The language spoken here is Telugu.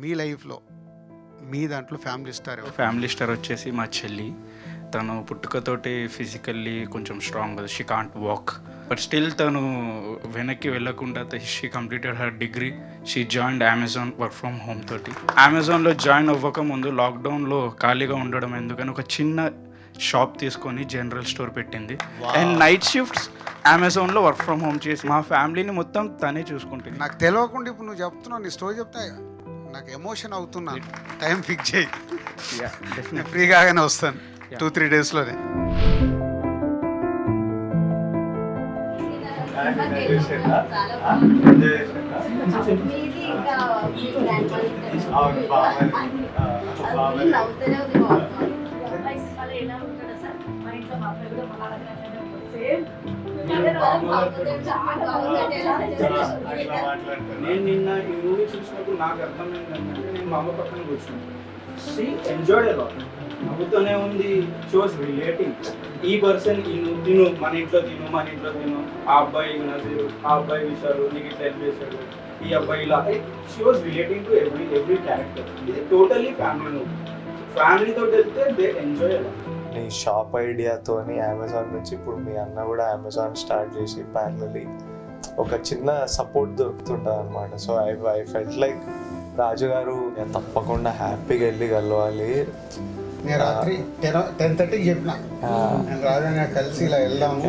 మీ లైఫ్లో మీ దాంట్లో ఫ్యామిలీ స్టార్ వచ్చేసి మా చెల్లి. తను పుట్టుకతోటి ఫిజికల్లీ కొంచెం strong, she can't walk, but still తను వెనక్కి వెళ్ళకుండా she completed her degree. She joined Amazon work from home తోటి. అమెజాన్లో జాయిన్ అవ్వక ముందు లాక్డౌన్లో ఖాళీగా ఉండడం ఎందుకని ఒక చిన్న షాప్ తీసుకొని జనరల్ స్టోర్ పెట్టింది. అండ్ నైట్ షిఫ్ట్స్ అమెజాన్లో వర్క్ ఫ్రమ్ హోమ్ చేసి మా ఫ్యామిలీని మొత్తం తనే చూసుకుంటుంది. నాకు తెలియకుండా ఇప్పుడు నువ్వు చెప్తున్నావు, నీ స్టోరీ చెప్తా నాకు ఎమోషన్ అవుతున్నా. టైం ఫిక్స్ చేయి, నేను ఫ్రీగానే వస్తాను 2-3 డేస్లోనే. నేను నిన్న ఈ మూవీ చూసినప్పుడు నాకు అర్థమైంది ఏంటంటే, నేను మా అమ్మ పక్కన కూర్చున్నాను. She enjoyed a lot. నవ్వుతూనే ఉంది. షీ వాస్ రిలేటింగ్ ఈ పర్సన్, తిను మన ఇంట్లో తిను, ఆ అబ్బాయి నజీరు, ఆ అబ్బాయి విషయాలు నీకు ఇట్లా హెల్ప్ చేశాడు, ఈ అబ్బాయి ఇలా. She was relating to every character. ఇది టోటల్లీ ఫ్యామిలీ మూవీ. ఫ్యామిలీతో వెళ్తే దే ఎంజాయ్ అలా. నీ షాప్ ఐడియాతోని అమెజాన్ నుంచి ఇప్పుడు మీ అన్న కూడా అమెజాన్ స్టార్ట్ చేసి ప్యారలీ ఒక చిన్న సపోర్ట్ దొరుకుతుంటుంది అనమాట. సో ఐ ఫెల్ట్ లైక్ రాజు గారు తప్పకుండా హ్యాపీగా వెళ్ళి కలవాలి. నేను రాత్రి 10:30కి చెప్పిన, నేను రాజు కలిసి ఇలా వెళ్దాము.